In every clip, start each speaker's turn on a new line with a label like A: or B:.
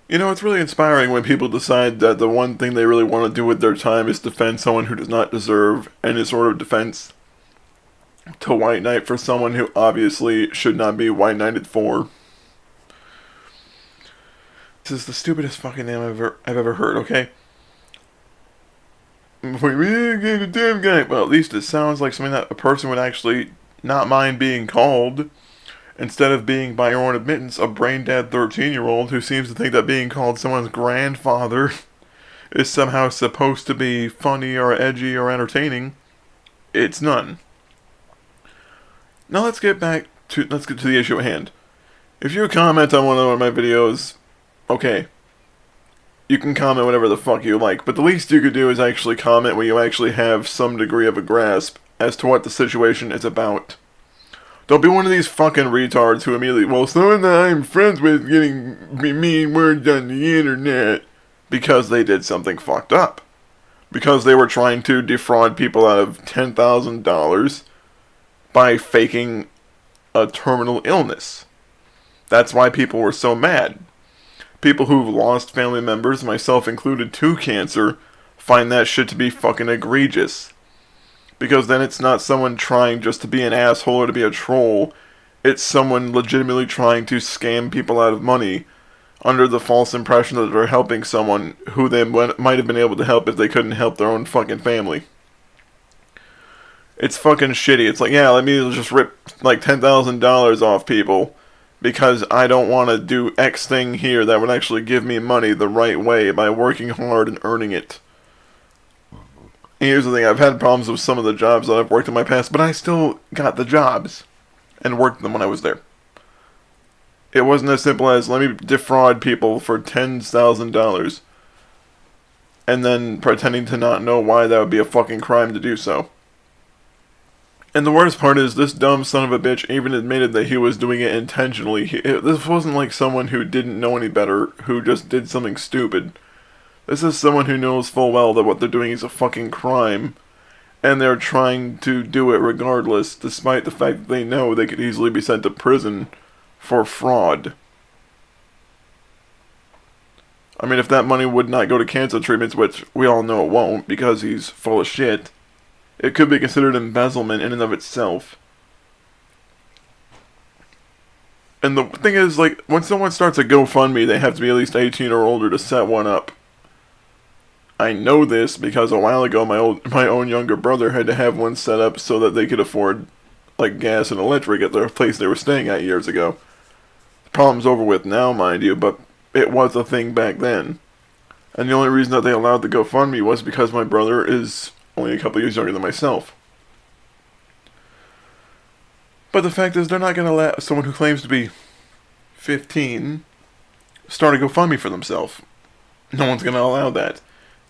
A: You know, it's really inspiring when people decide that the one thing they really want to do with their time is defend someone who does not deserve any sort of defense to white knight for someone who obviously should not be white knighted for. This is the stupidest fucking name I've ever heard, okay? The damn guy. Well, at least it sounds like something that a person would actually not mind being called, instead of being, by your own admittance, a brain-dead 13-year-old who seems to think that being called someone's grandfather is somehow supposed to be funny or edgy or entertaining. It's none. Now let's get to the issue at hand. If you comment on one of my videos, okay, you can comment whatever the fuck you like, but the least you could do is actually comment when you actually have some degree of a grasp as to what the situation is about. Don't be one of these fucking retards who immediately, well, someone that I'm friends with getting mean words on the internet because they did something fucked up. Because they were trying to defraud people out of $10,000 by faking a terminal illness. That's why people were so mad. People who've lost family members, myself included, to cancer, find that shit to be fucking egregious. Because then it's not someone trying just to be an asshole or to be a troll. It's someone legitimately trying to scam people out of money under the false impression that they're helping someone who they might have been able to help if they couldn't help their own fucking family. It's fucking shitty. It's like, yeah, let me just rip like $10,000 off people because I don't want to do X thing here that would actually give me money the right way by working hard and earning it. And here's the thing, I've had problems with some of the jobs that I've worked in my past, but I still got the jobs and worked them when I was there. It wasn't as simple as, let me defraud people for $10,000 and then pretending to not know why that would be a fucking crime to do so. And the worst part is, this dumb son of a bitch even admitted that he was doing it intentionally. This wasn't like someone who didn't know any better, who just did something stupid. This is someone who knows full well that what they're doing is a fucking crime, and they're trying to do it regardless, despite the fact that they know they could easily be sent to prison for fraud. I mean, if that money would not go to cancer treatments, which we all know it won't, because he's full of shit, it could be considered embezzlement in and of itself. And the thing is, like, when someone starts a GoFundMe, they have to be at least 18 or older to set one up. I know this because a while ago my own younger brother had to have one set up so that they could afford, like, gas and electric at their place they were staying at years ago. The problem's over with now, mind you, but it was a thing back then. And the only reason that they allowed the GoFundMe was because my brother is only a couple years younger than myself. But the fact is, they're not going to let someone who claims to be 15 start a GoFundMe for themselves. No one's going to allow that.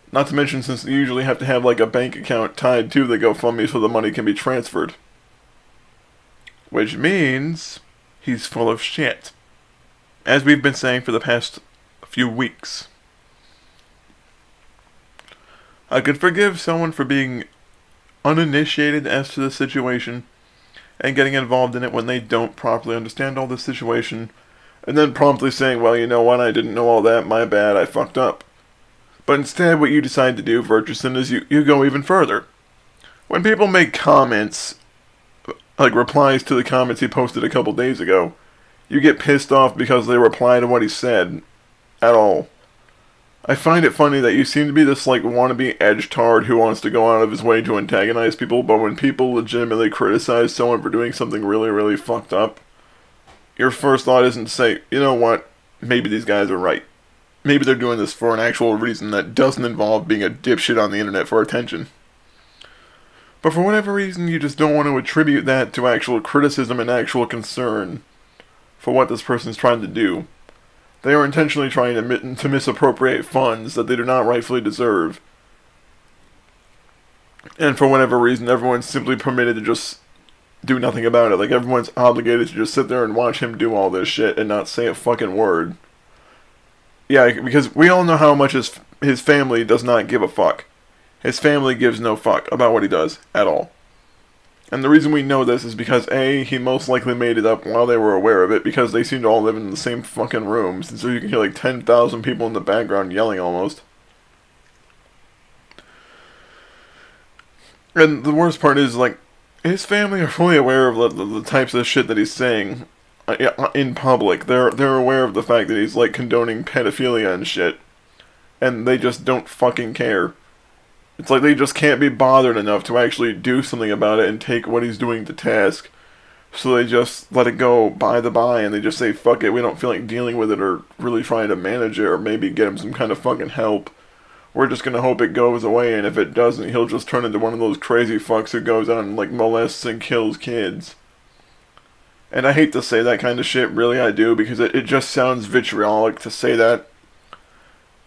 A: Not to mention, since they usually have to have like a bank account tied to the GoFundMe so the money can be transferred. Which means he's full of shit. As we've been saying for the past few weeks. I could forgive someone for being uninitiated as to the situation and getting involved in it when they don't properly understand all the situation, and then promptly saying, well, you know what, I didn't know all that, my bad, I fucked up. But instead, what you decide to do, Virtuson, is you go even further. When people make comments, like replies to the comments he posted a couple days ago, you get pissed off because they reply to what he said at all. I find it funny that you seem to be this, like, wannabe edge-tard who wants to go out of his way to antagonize people, but when people legitimately criticize someone for doing something really, really fucked up, your first thought isn't to say, you know what, maybe these guys are right. Maybe they're doing this for an actual reason that doesn't involve being a dipshit on the internet for attention. But for whatever reason, you just don't want to attribute that to actual criticism and actual concern for what this person's trying to do. They are intentionally trying to misappropriate funds that they do not rightfully deserve. And for whatever reason, everyone's simply permitted to just do nothing about it. Like, everyone's obligated to just sit there and watch him do all this shit and not say a fucking word. Yeah, because we all know how much his family does not give a fuck. His family gives no fuck about what he does at all. And the reason we know this is because A, he most likely made it up while they were aware of it, because they seem to all live in the same fucking rooms, and so you can hear like 10,000 people in the background yelling almost. And the worst part is, like, his family are fully aware of the types of shit that he's saying in public. They're aware of the fact that he's, like, condoning pedophilia and shit. And they just don't fucking care. It's like they just can't be bothered enough to actually do something about it and take what he's doing to task. So they just let it go by the by, and they just say, fuck it, we don't feel like dealing with it or really trying to manage it or maybe get him some kind of fucking help. We're just gonna hope it goes away, and if it doesn't, he'll just turn into one of those crazy fucks who goes out and, like, molests and kills kids. And I hate to say that kind of shit, really I do, because it just sounds vitriolic to say that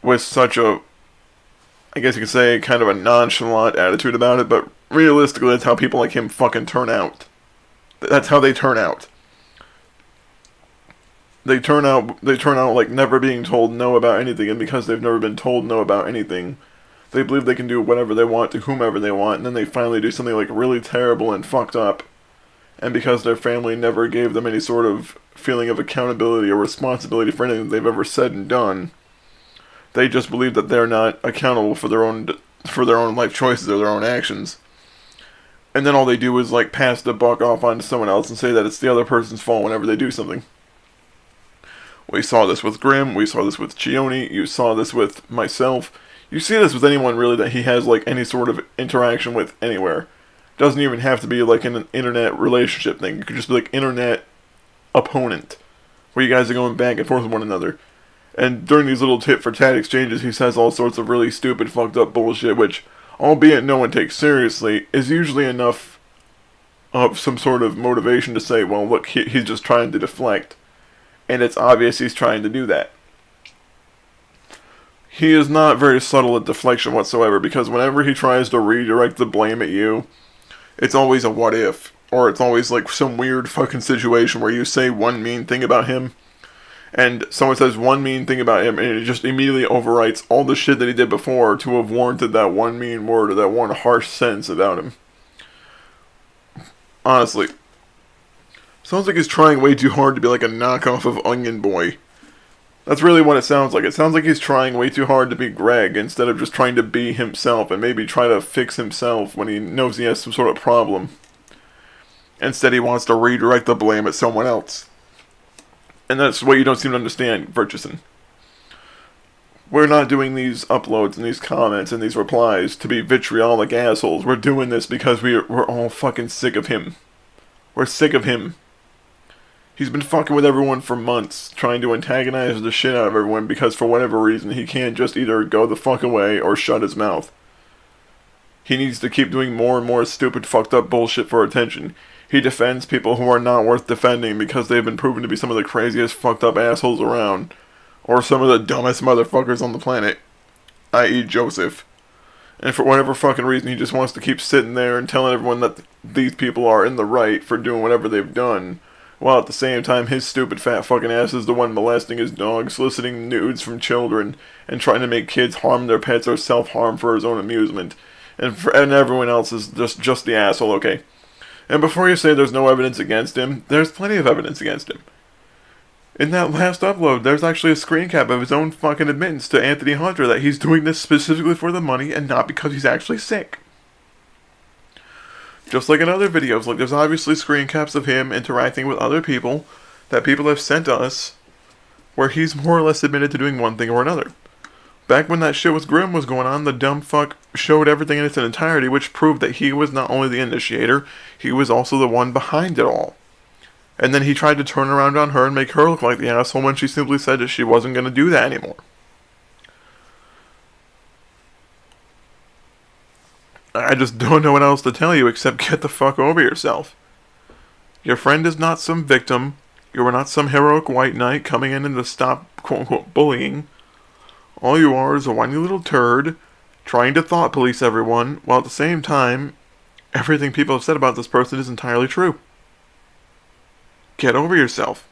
A: with such a, I guess you could say, kind of a nonchalant attitude about it, but realistically, that's how people like him fucking turn out. That's how they turn out. They turn out like never being told no about anything, and because they've never been told no about anything, they believe they can do whatever they want to whomever they want, and then they finally do something like really terrible and fucked up. And because their family never gave them any sort of feeling of accountability or responsibility for anything they've ever said and done, they just believe that they're not accountable for their own life choices or their own actions. And then all they do is, like, pass the buck off onto someone else and say that it's the other person's fault whenever they do something. We saw this with Grimm, we saw this with Chione, you saw this with myself. You see this with anyone, really, that he has, like, any sort of interaction with anywhere. Doesn't even have to be, like, an internet relationship thing. It could just be, like, internet opponent, where you guys are going back and forth with one another. And during these little tit-for-tat exchanges, he says all sorts of really stupid, fucked up bullshit, which, albeit no one takes seriously, is usually enough of some sort of motivation to say, well, look, he's just trying to deflect. And it's obvious he's trying to do that. He is not very subtle at deflection whatsoever, because whenever he tries to redirect the blame at you, it's always a what if, or it's always like some weird fucking situation where you say one mean thing about him, and someone says one mean thing about him, and it just immediately overwrites all the shit that he did before to have warranted that one mean word or that one harsh sentence about him. Honestly. Sounds like he's trying way too hard to be like a knockoff of Onion Boy. That's really what it sounds like. It sounds like he's trying way too hard to be Greg instead of just trying to be himself and maybe try to fix himself when he knows he has some sort of problem. Instead, he wants to redirect the blame at someone else. And that's what you don't seem to understand, Virtuson. We're not doing these uploads and these comments and these replies to be vitriolic assholes. We're doing this because we're all fucking sick of him. We're sick of him. He's been fucking with everyone for months, trying to antagonize the shit out of everyone because for whatever reason he can't just either go the fuck away or shut his mouth. He needs to keep doing more and more stupid fucked up bullshit for attention. He defends people who are not worth defending because they've been proven to be some of the craziest fucked up assholes around. Or some of the dumbest motherfuckers on the planet. I.e. Joseph. And for whatever fucking reason he just wants to keep sitting there and telling everyone that these people are in the right for doing whatever they've done. While at the same time his stupid fat fucking ass is the one molesting his dog, soliciting nudes from children, and trying to make kids harm their pets or self-harm for his own amusement. And everyone else is just the asshole, okay? And before you say there's no evidence against him, there's plenty of evidence against him. In that last upload, there's actually a screen cap of his own fucking admittance to Anthony Hunter that he's doing this specifically for the money and not because he's actually sick. Just like in other videos, like there's obviously screen caps of him interacting with other people that people have sent to us where he's more or less admitted to doing one thing or another. Back when that shit with Grimm was going on, the dumb fuck showed everything in its entirety, which proved that he was not only the initiator, he was also the one behind it all. And then he tried to turn around on her and make her look like the asshole when she simply said that she wasn't going to do that anymore. I just don't know what else to tell you except get the fuck over yourself. Your friend is not some victim. You are not some heroic white knight coming in to stop quote-unquote bullying. All you are is a whiny little turd trying to thought police everyone, while at the same time, everything people have said about this person is entirely true. Get over yourself.